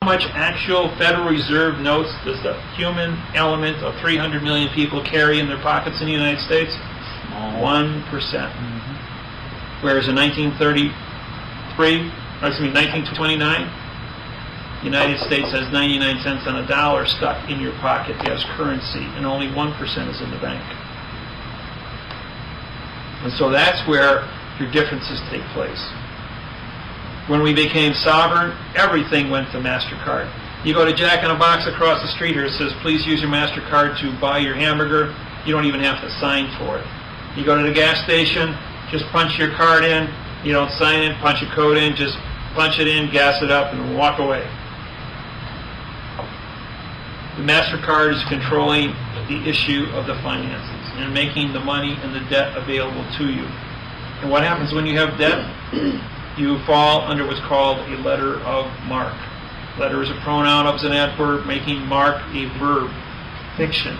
much actual Federal Reserve notes does the human element of 300 million people carry in their pockets in the United States? 1%. Whereas in 1929, the United States has 99 cents on a dollar stuck in your pocket as currency, and only 1% is in the bank. And so that's where your differences take place. When we became sovereign, everything went to MasterCard. You go to Jack in a Box across the street here, it says, please use your MasterCard to buy your hamburger. You don't even have to sign for it. You go to the gas station, just punch your card in. You don't sign in, punch a code in, just punch it in, gas it up, and walk away. The MasterCard is controlling the issue of the finances and making the money and the debt available to you. And what happens when you have debt? You fall under what's called a letter of marque. Letter is a pronoun, of an adverb, making marque a verb, fiction.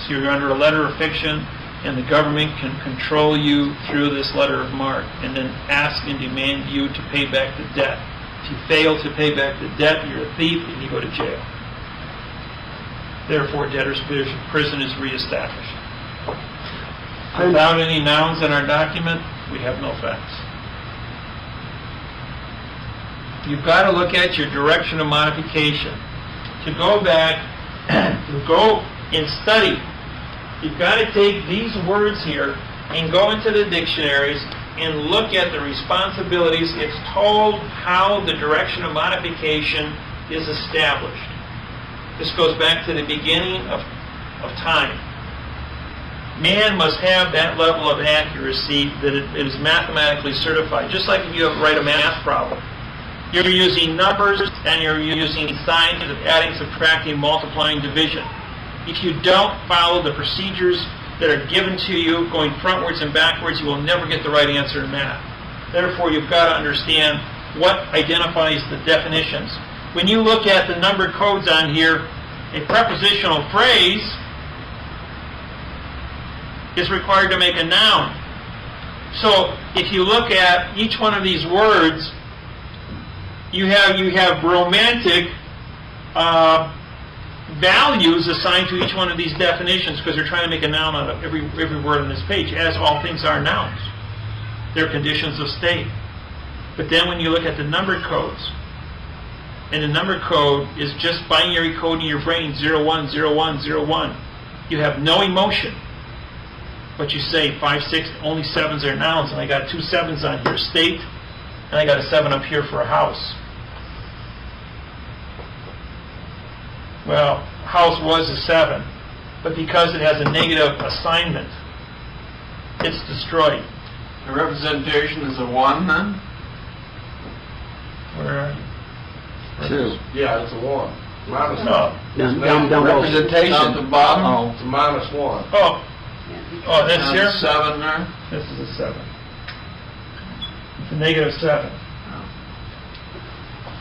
So you're under a letter of fiction, and the government can control you through this letter of marque and then ask and demand you to pay back the debt. If you fail to pay back the debt, you're a thief and you go to jail. Therefore, debtor's prison is reestablished. Without any nouns in our document, we have no facts. You've got to look at your direction of modification. To go back, to go and study, you've got to take these words here and go into the dictionaries and look at the responsibilities. It's told how the direction of modification is established. This goes back to the beginning of time. Man must have that level of accuracy that it is mathematically certified. Just like if you write a math problem. You're using numbers and you're using signs of adding, subtracting, multiplying, division. If you don't follow the procedures that are given to you, going frontwards and backwards, you will never get the right answer in math. Therefore, you've got to understand what identifies the definitions. When you look at the number codes on here, a prepositional phrase is required to make a noun. So if you look at each one of these words, you have romantic values assigned to each one of these definitions because they're trying to make a noun out of every word on this page, as all things are nouns. They're conditions of state. But then when you look at the number codes, and the number code is just binary code in your brain, 01, 01, 01. You have no emotion. But you say 5, 6, only 7s are nouns, and I got 2 7s on here, state, and I got a 7 up here for a house. Well, house was a 7, but because it has a negative assignment, it's destroyed. The representation is a 1 then? Where are you? 2. Yeah, it's a 1. Minus No. Down representation at the bottom, it's a -1. Oh, that's here? 7 there? This is a 7. It's a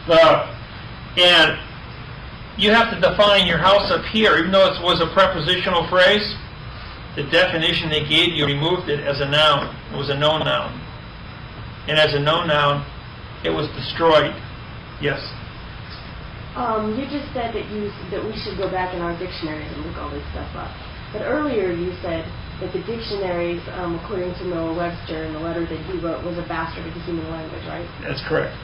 -7. And you have to define your house up here, even though it was a prepositional phrase. The definition they gave you removed it as a noun. It was a known noun. And as a known noun, it was destroyed. Yes? You just said that we should go back in our dictionaries and look all this stuff up. But earlier you said that the dictionaries, according to Noah Webster and the letter that he wrote, was a bastard of the human language, right? That's correct.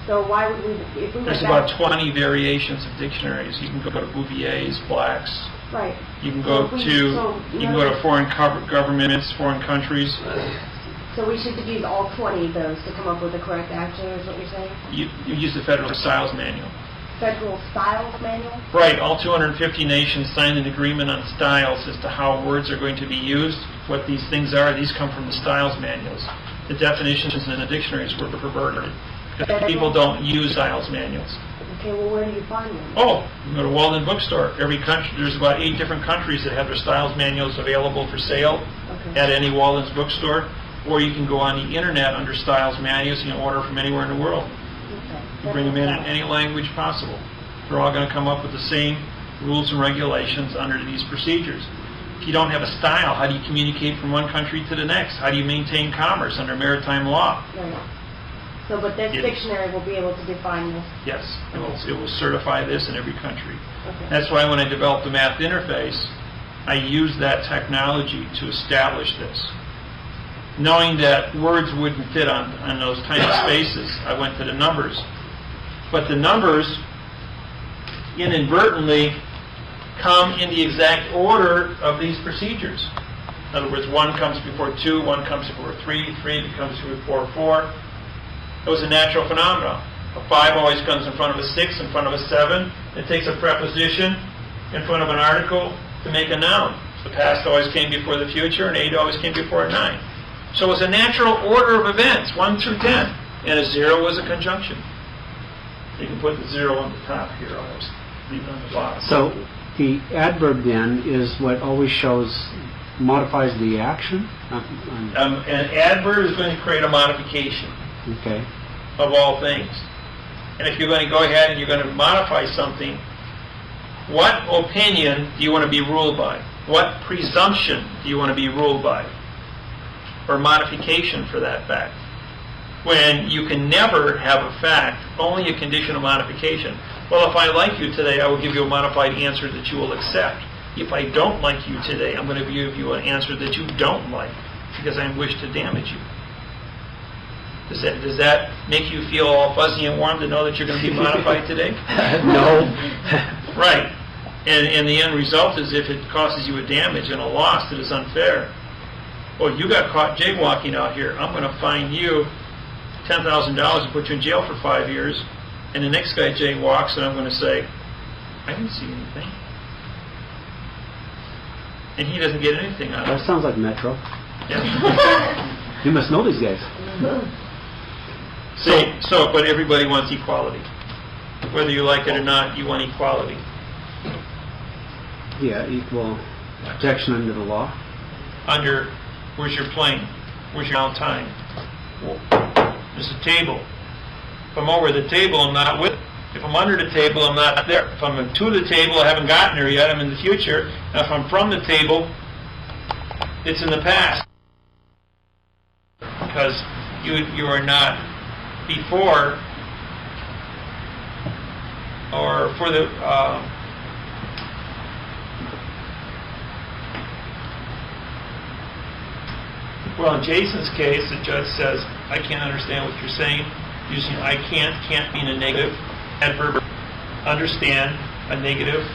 So why would we, if we went There's back, about 20 variations of dictionaries. You can go to Bouvier's, Black's. right? You can go to foreign governments, foreign countries. So we should use all 20 of those to come up with the correct answer, is what you're saying? You use the Federal Styles Manual. Federal Styles Manual? Right. All 250 nations signed an agreement on styles as to how words are going to be used, what these things are. These come from the Styles Manuals. The definitions in the dictionaries were perverted because people don't use Styles Manuals. Okay, well, where do you find them? Oh, you go to Walden Bookstore. Every country, there's about 8 different countries that have their Styles Manuals available for sale at any Walden's bookstore. Or you can go on the internet under Styles Manuals and you can order from anywhere in the world. You bring them in any language possible. They're all going to come up with the same rules and regulations under these procedures. If you don't have a style, how do you communicate from one country to the next? How do you maintain commerce under maritime law? Right. So, but this Yes. dictionary will be able to define this? Yes, it will certify this in every country. Okay. That's why when I developed the math interface, I used that technology to establish this. Knowing that words wouldn't fit on those tiny spaces, I went to the numbers. But the numbers inadvertently come in the exact order of these procedures. In other words, 1 comes before 2, 1 comes before 3, 3 comes before 4. It was a natural phenomenon. A 5 always comes in front of a 6, in front of a 7. It takes a preposition in front of an article to make a noun. The past always came before the future, and 8 always came before a 9. So it was a natural order of events, 1 through 10. And a 0 was a conjunction. You can put the 0 on the top here, I'll just leave it on the bottom. So the adverb then is what always shows, modifies the action? An adverb is going to create a modification Okay. of all things. And if you're going to go ahead and you're going to modify something, what opinion do you want to be ruled by? What presumption do you want to be ruled by? Or modification for that fact? When you can never have a fact, only a condition of modification. Well, if I like you today, I will give you a modified answer that you will accept. If I don't like you today, I'm going to give you an answer that you don't like because I wish to damage you. Does that make you feel all fuzzy and warm to know that you're going to be modified today? No. Right. And the end result is if it causes you a damage and a loss that is unfair. Well, you got caught jaywalking out here. I'm going to fine you $10,000 and put you in jail for 5 years. And the next guy jaywalks and I'm going to say, I didn't see anything. And he doesn't get anything out of That it. sounds like Metro. Yeah. You must know these guys. But everybody wants equality. Whether you like it or not, you want equality. Yeah, equal protection under the law. Where's your plane? Where's your time? There's a table. If I'm over the table, I'm not with it. If I'm under the table, I'm not there. If I'm to the table, I haven't gotten there yet, I'm in the future. And if I'm from the table, it's in the past. Because you are not before or for the well, in Jason's case, the judge says, I can't understand what you're saying. Using I can't mean a negative. Adverb, understand, a negative.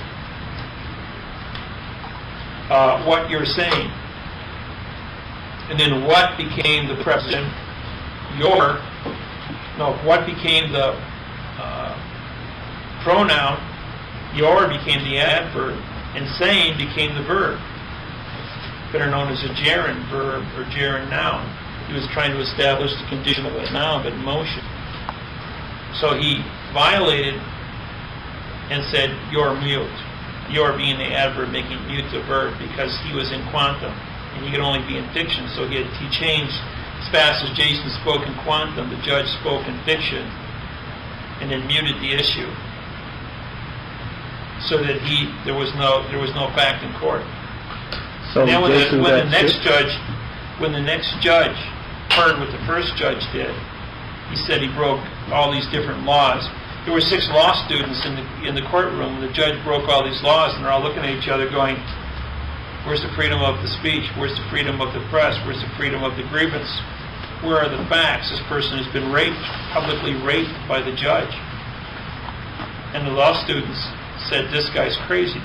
What you're saying. And then what became the preposition? What became the pronoun? Your became the adverb. And saying became the verb. Better known as a gerund verb or gerund noun. He was trying to establish the condition of a noun, but in motion. So he violated and said, you're mute. You're being the adverb, making mute the verb, because he was in quantum, and he could only be in fiction. So he changed, as fast as Jason spoke in quantum, the judge spoke in fiction, and then muted the issue, so that there was no fact in court. So And then Jason when got the next judge heard what the first judge did, he said he broke all these different laws. There were 6 law students in the courtroom, and the judge broke all these laws, and they're all looking at each other going, where's the freedom of the speech? Where's the freedom of the press? Where's the freedom of the grievance? Where are the facts? This person has been raped, publicly raped by the judge. And the law students said, this guy's crazy.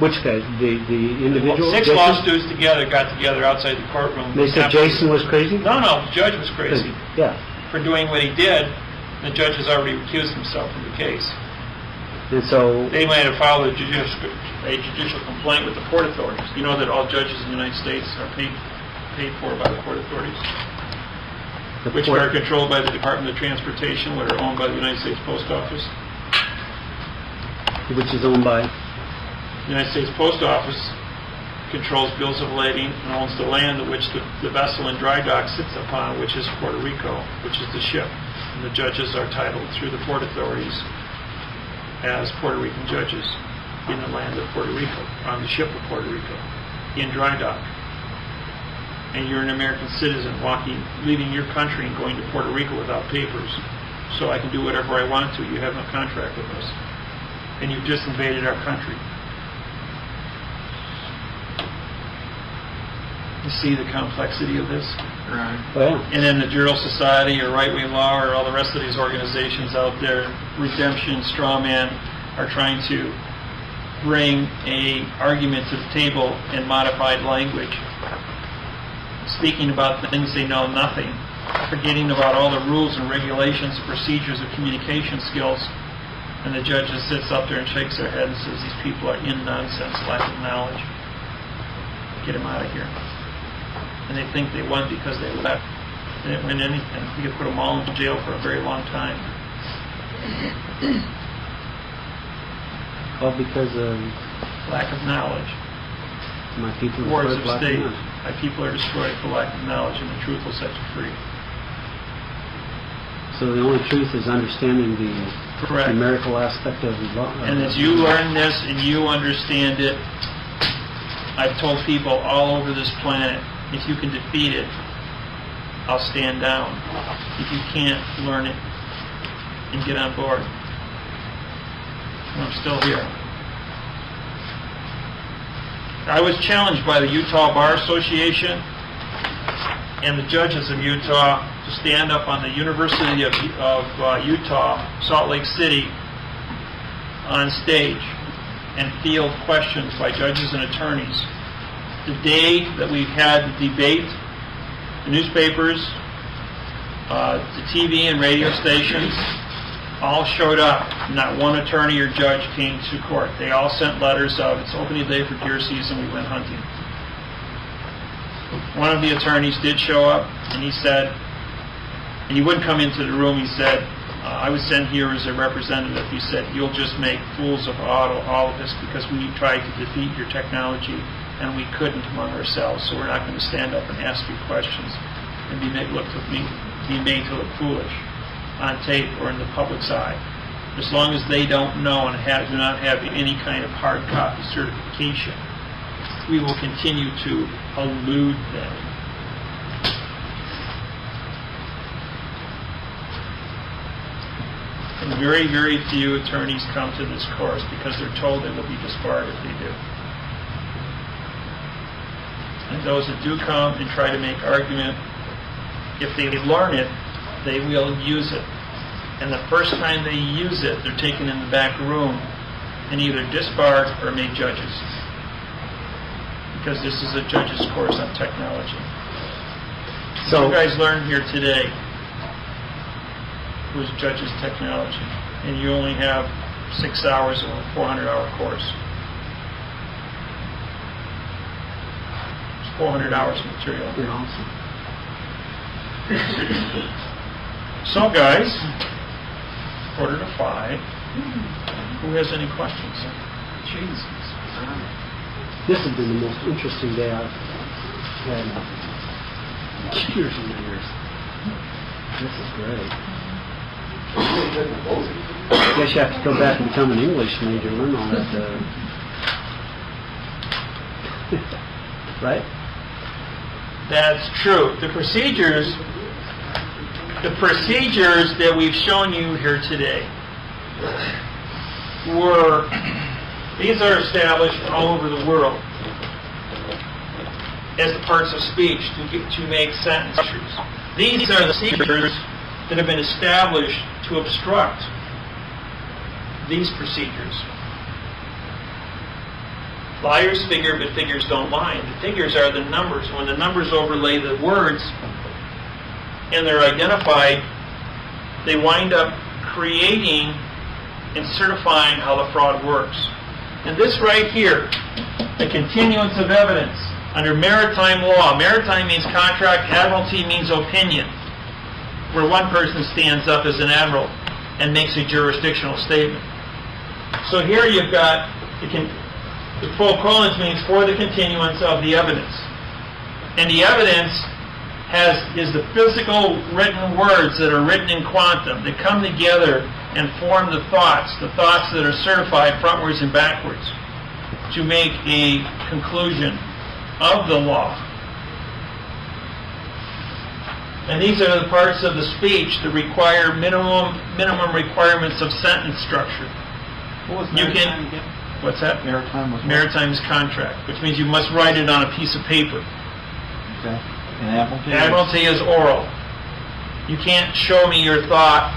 Which guy? The individual? 6 Jason? law students got together outside the courtroom. They said Jason was crazy? No, the judge was crazy Yeah. for doing what he did. The judge has already recused himself from the case. And so They might have filed a judicial complaint with the port authorities. You know that all judges in the United States are paid for by the port authorities, which are controlled by the Department of Transportation, which are owned by the United States Post Office. which is owned by? The United States Post Office controls bills of lading and owns the land on which the vessel in dry dock sits upon, which is Puerto Rico, which is the ship. And the judges are titled through the port authorities as Puerto Rican judges in the land of Puerto Rico, on the ship of Puerto Rico, in dry dock. and you're an American citizen leaving your country and going to Puerto Rico without papers, so I can do whatever I want to. You have no contract with us, and you've just invaded our country. You see the complexity of this? Right. Well, And then the Journal Society or Right Wing Law or all the rest of these organizations out there, Redemption, Strawman, are trying to bring a argument to the table in modified language, speaking about the things they know nothing, forgetting about all the rules and regulations and procedures of communication skills, and the judge just sits up there and shakes their head and says these people are in nonsense, lack of knowledge. Get them out of here. And they think they won because they left. They didn't win anything. You could put them all in jail for a very long time. all because of Lack of knowledge. my people. Words destroyed of black state. men. My people are destroyed for lack of knowledge, and the truth will set you free. So the only truth is understanding the Correct. numerical aspect of law. And as you learn this and you understand it, I've told people all over this planet, if you can defeat it, I'll stand down. If you can't, learn it and get on board. And I'm still here. I was challenged by the Utah Bar Association and the judges of Utah to stand up on the University of Utah, Salt Lake City, on stage and field questions by judges and attorneys. The day that we had the debate, the newspapers, the TV and radio stations all showed up. Not one attorney or judge came to court. They all sent letters of, it's opening day for deer season, we went hunting. One of the attorneys did show up, and he said, and he wouldn't come into the room, he said, I was sent here as a representative. He said, you'll just make fools of all of us because we tried to defeat your technology and we couldn't among ourselves, so we're not going to stand up and ask you questions and be made to look foolish on tape or in the public's eye. As long as they don't know and do not have any kind of hard copy certification, we will continue to elude them. And very, very few attorneys come to this course because they're told they will be disbarred if they do. And those that do come and try to make argument, if they learn it, they will use it. And the first time they use it, they're taken in the back room and either disbarred or made judges. Because this is a judge's course on technology. So you guys learned here today was judge's technology. And you only have 6 hours of a 400-hour course. It's 400 hours of material. Awesome. So guys, 4:45. Who has any questions? Jesus. This has been the most interesting day I've had in years and years. This is great. I guess you have to go back and become an English major and learn all that. Right? That's true. The procedures that we've shown you here today these are established all over the world as the parts of speech to make sentences. These are the procedures that have been established to obstruct these procedures. Liars figure, but figures don't lie. The figures are the numbers. When the numbers overlay the words and they're identified, they wind up creating and certifying how the fraud works. And this right here, the continuance of evidence under maritime law. Maritime means contract, admiralty means opinion, where one person stands up as an admiral and makes a jurisdictional statement. So here you've got the full equivalence means for the continuance of the evidence. And the evidence is the physical written words that are written in quantum that come together and form the thoughts that are certified frontwards and backwards to make a conclusion of the law. And these are the parts of the speech that require minimum requirements of sentence structure. What was You maritime can, again? what's that? Maritime was what? Maritime's contract, which means you must write it on a piece of paper. Okay. And admiralty? Admiralty is oral. You can't show me your thought,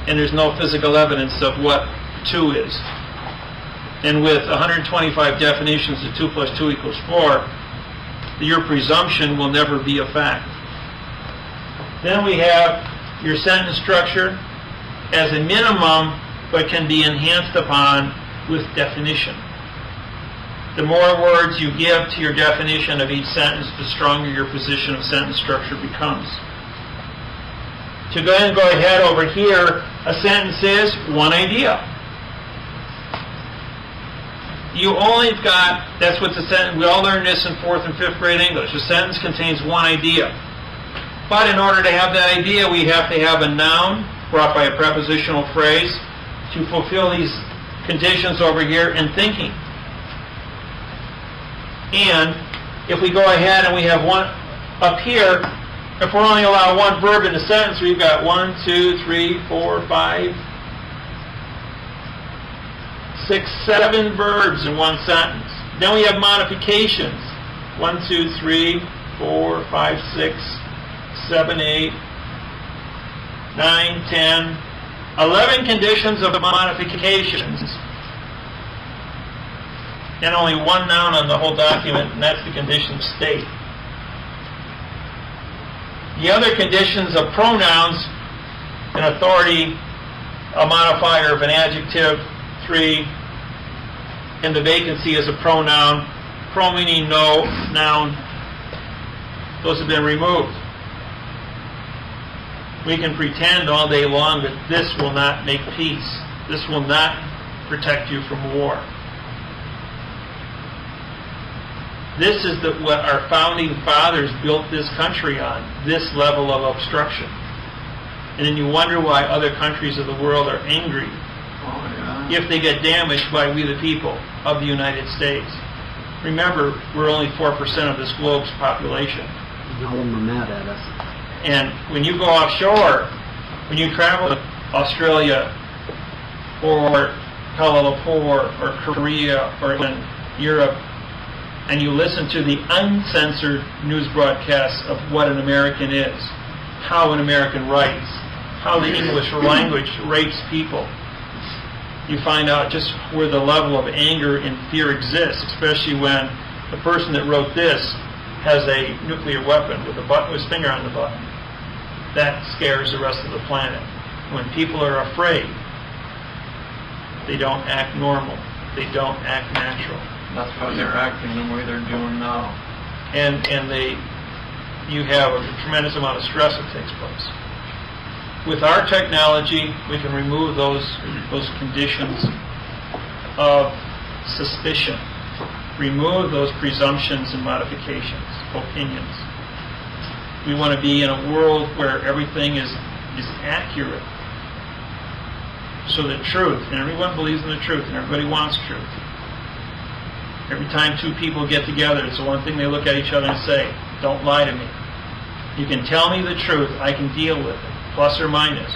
and there's no physical evidence of what 2 is. And with 125 definitions of 2 + 2 = 4, your presumption will never be a fact. Then we have your sentence structure as a minimum, but can be enhanced upon with definition. The more words you give to your definition of each sentence, the stronger your position of sentence structure becomes. To go ahead over here, a sentence is one idea. You only got, that's what the sentence, we all learned this in 4th and 5th grade English. A sentence contains one idea. But in order to have that idea, we have to have a noun brought by a prepositional phrase to fulfill these conditions over here in thinking. And if we go ahead and we have one up here, if we're only allowed one verb in a sentence, we've got 1, 2, 3, 4, 5, 6, 7 verbs in one sentence. Then we have modifications. 1, 2, 3, 4, 5, 6, 7, 8, 9, 10, 11 conditions of modifications. And only one noun on the whole document, and that's the condition of state. The other conditions of pronouns, an authority, a modifier of an adjective, 3, and the vacancy is a pronoun, pro meaning no, noun, those have been removed. We can pretend all day long that this will not make peace. This will not protect you from war. This is what our founding fathers built this country on, this level of obstruction. And then you wonder why other countries of the world are angry if they get damaged by we the people of the United States. Remember, we're only 4% of this globe's population. All of them are mad at us. And when you go offshore, when you travel to Australia or Kuala Lumpur or Korea or in Europe, and you listen to the uncensored news broadcasts of what an American is, how an American writes, how the English language rates people, you find out just where the level of anger and fear exists, especially when the person that wrote this has a nuclear weapon with his finger on the button. That scares the rest of the planet. When people are afraid, they don't act normal. They don't act natural. That's why they're acting the way they're doing now. And you have a tremendous amount of stress that takes place. With our technology, we can remove those conditions of suspicion, remove those presumptions and modifications, opinions. We want to be in a world where everything is accurate. So the truth, and everyone believes in the truth, and everybody wants truth. Every time 2 people get together, it's the one thing they look at each other and say, don't lie to me. You can tell me the truth, I can deal with it, plus or minus.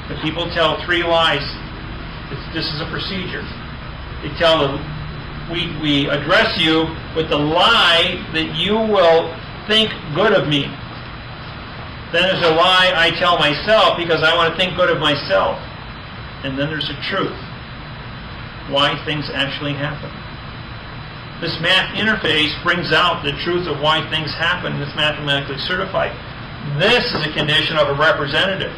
If people tell 3 lies, this is a procedure. They tell them, we address you with the lie that you will think good of me. Then there's a lie I tell myself because I want to think good of myself. And then there's a truth, why things actually happen. This math interface brings out the truth of why things happen, and it's mathematically certified. This is a condition of a representative.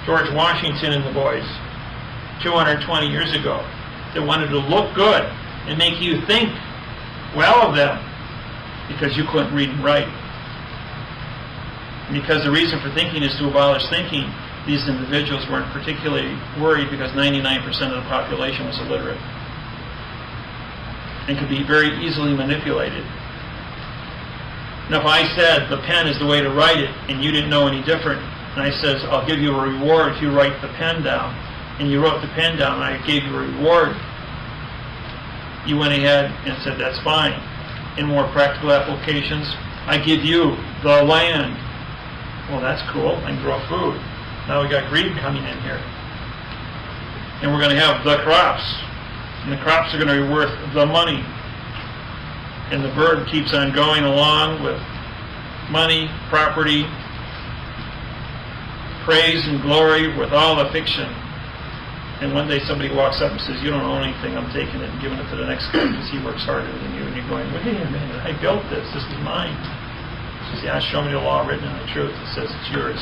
George Washington and the boys, 220 years ago, that wanted to look good and make you think well of them because you couldn't read and write. And because the reason for thinking is to abolish thinking, these individuals weren't particularly worried because 99% of the population was illiterate and could be very easily manipulated. And if I said the pen is the way to write it and you didn't know any different, and I says I'll give you a reward if you write the pen down, and you wrote the pen down and I gave you a reward, you went ahead and said that's fine. In more practical applications, I give you the land. Well, that's cool. I can grow food. Now we got greed coming in here. And we're going to have the crops. And the crops are going to be worth the money. And the bird keeps on going along with money, property, praise and glory with all the fiction. And one day somebody walks up and says, you don't own anything, I'm taking it and giving it to the next guy because he works harder than you. And you're going, wait a minute, I built this is mine. She says, yeah, show me the law written in the truth that says it's yours.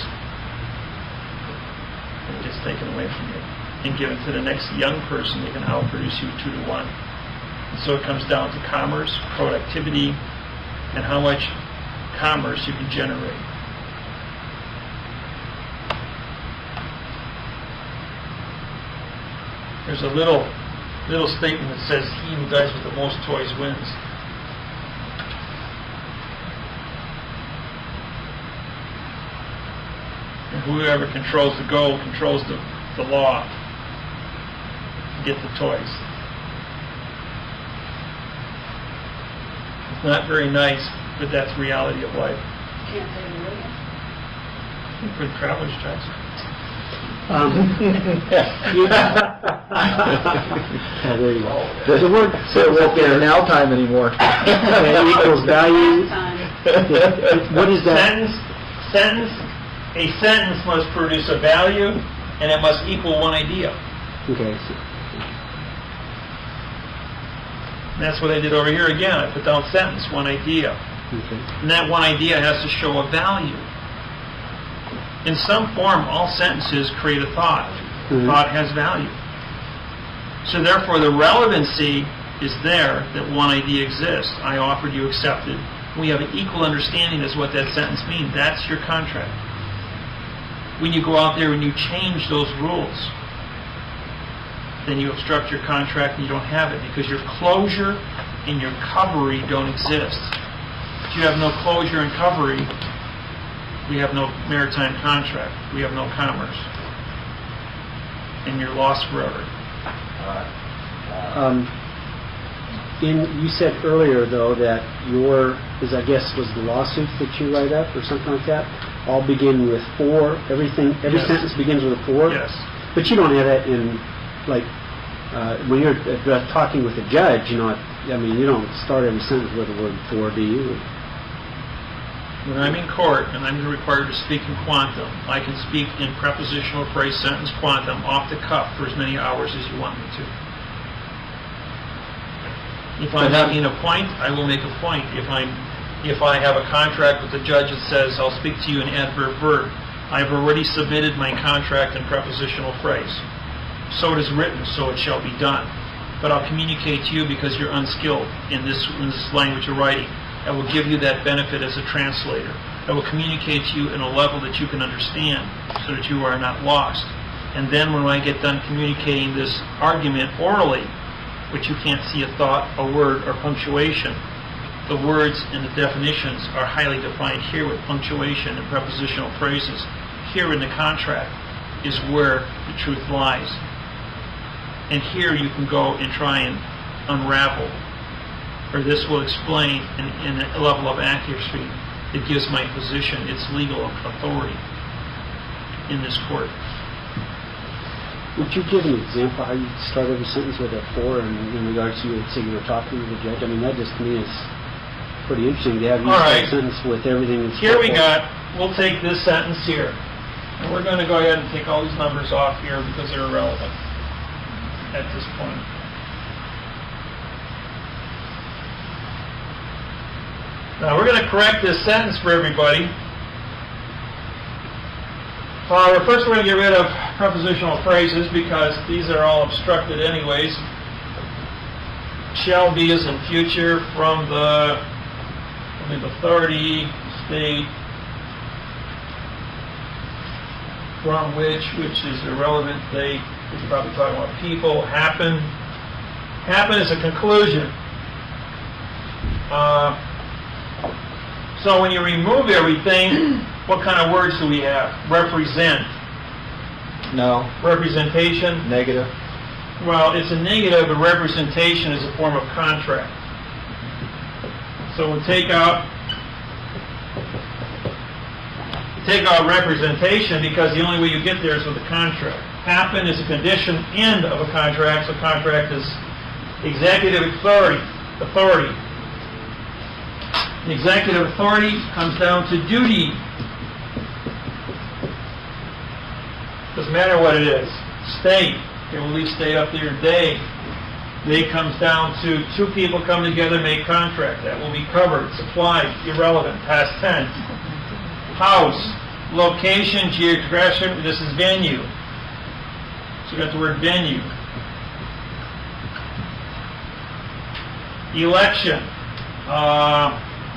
And it gets taken away from you and given to the next young person that can outproduce you 2 to 1. And so it comes down to commerce, productivity, and how much commerce you can generate. There's a little statement that says, he who dies with the most toys wins. And whoever controls the goal controls the law. Get the toys. It's not very nice, but that's reality of life. Can't say the million. Good traveler's checks. There you go. The word So it won't be an now time anymore. equals value. What is that? A sentence must produce a value, and it must equal one idea. Okay. And that's what I did over here again. I put down sentence, one idea. Okay. And that one idea has to show a value. In some form, all sentences create a thought. Mm-hmm. Thought has value. So therefore, the relevancy is there that one idea exists. I offered, you accepted. We have an equal understanding as what that sentence means. That's your contract. When you go out there and you change those rules, then you obstruct your contract and you don't have it because your closure and your covery don't exist. If you have no closure and covery, we have no maritime contract. We have no commerce. And you're lost forever. You said earlier, though, that was the lawsuits that you write up or something like that, all begin with for, every Yes. sentence begins with a for? Yes. But you don't have that in, like, when you're talking with a judge, you don't start every sentence with the word for, do you? When I'm in court and I'm required to speak in quantum, I can speak in prepositional phrase sentence quantum off the cuff for as many hours as you want me to. If I'm making a point, I will make a point. If I have a contract with the judge that says I'll speak to you in adverb verb, I've already submitted my contract in prepositional phrase. So it is written, so it shall be done. But I'll communicate to you because you're unskilled in this language of writing. I will give you that benefit as a translator. I will communicate to you in a level that you can understand so that you are not lost. And then when I get done communicating this argument orally, which you can't see a thought, a word, or punctuation, the words and the definitions are highly defined here with punctuation and prepositional phrases. Here in the contract is where the truth lies. And here you can go and try and unravel, or this will explain in a level of accuracy that gives my position its legal authority in this court. Would you give an example how you start every sentence with a for in regards to, say, you were talking to the judge? I mean, that just to me is pretty interesting to have you start a sentence with everything that's Here we'll take this sentence here, and we're going to go ahead and take all these numbers off here because they're irrelevant at this point. Now we're going to correct this sentence for everybody. First we're going to get rid of prepositional phrases because these are all obstructed anyways. Shall be is in future from the authority, state, from which is irrelevant. They is probably talking about people. Happen is a conclusion. So when you remove everything, what kind of words do we have? Represent. No. Representation. Negative. Well, it's a negative, but representation is a form of contract. So we'll take out take out representation because the only way you get there is with a contract. Happen is a condition end of a contract, so contract is executive authority. The executive authority comes down to duty. Doesn't matter what it is. State. Okay, we'll leave state up there. Day. Day comes down to two people come together, make contract. That will be covered. Supply. Irrelevant. Past tense. House. Location. Geographic. This is venue. So we got the word venue. Election.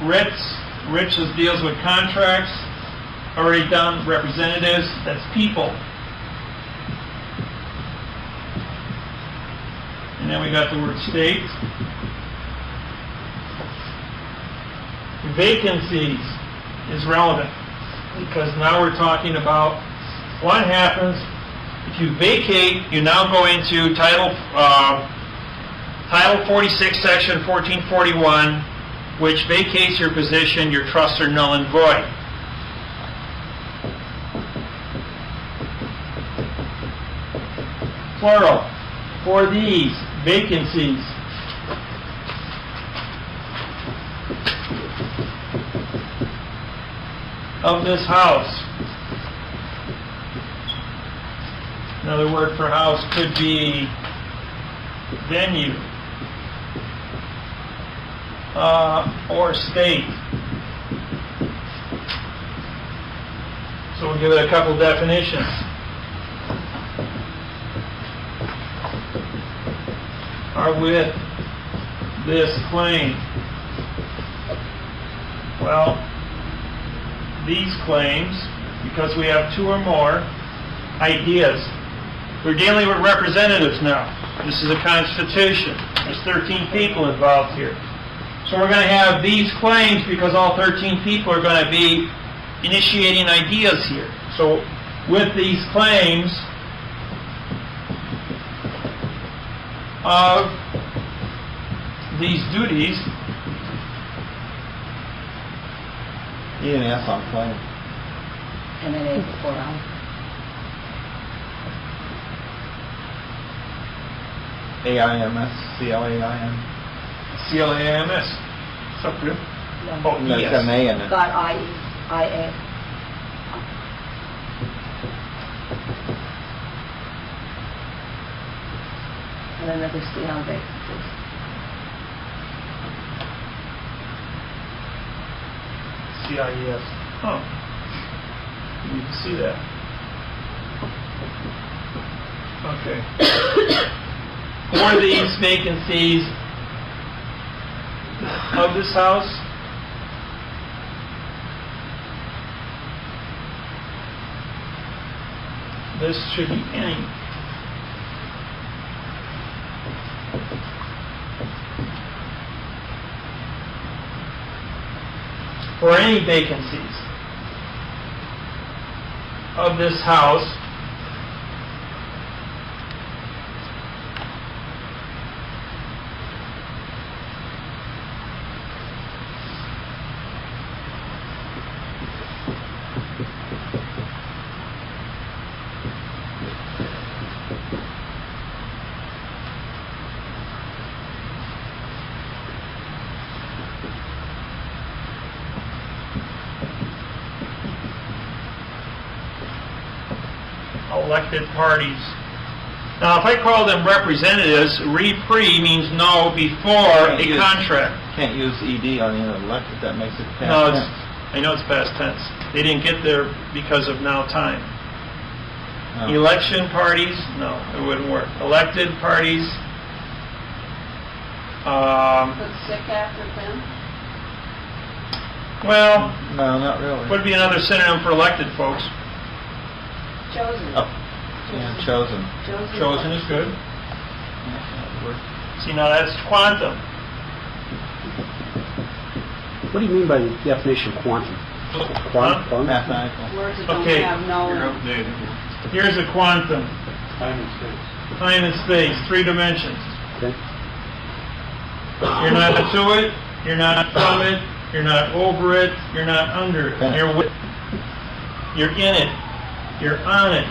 Rich deals with contracts. Already done. Representatives. That's people. And then we got the word state. Vacancies is relevant because now we're talking about what happens if you vacate. You now go into Title 46, Section 1441, which vacates your position. Your trusts are null and void. Plural. For these vacancies. Of this house. Another word for house could be venue. Or state. So we'll give it a couple definitions. Are with this claim. Well, these claims, because we have two or more ideas. We're dealing with representatives now. This is a constitution. There's 13 people involved here. So we're going to have these claims because all 13 people are going to be initiating ideas here. So with these claims of these duties, E&S on claim. And then A before I. AIMS, CLAIM. CLAMS. It's up there. Oh, There's an A in it. Got IA. And another C on vacancies. CIES. Oh. You can see that. Okay. For these vacancies of this house, this should be any. For any vacancies of this house, elected parties. Now, if I call them representatives, re-pre means no before a contract. Can't use ED on the end of elected, that makes it past No, tense. I know it's past tense. They didn't get there because of now time. No. Election parties, no, it wouldn't work. Elected parties, Put sick after them. well, No, not really. would be another synonym for elected folks. Chosen. Oh, yeah, chosen. Chosen is good. Yeah, that would work. See, now that's quantum. What do you mean by the definition of quantum? Quantum? Mathematical. Words that don't Okay. have no. Here's a quantum. Time and space. Time and space, 3 dimensions. Okay. You're not to it, you're not from it, you're not over it, you're not under it. You're with. you're in it, you're on it,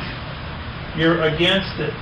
you're against it,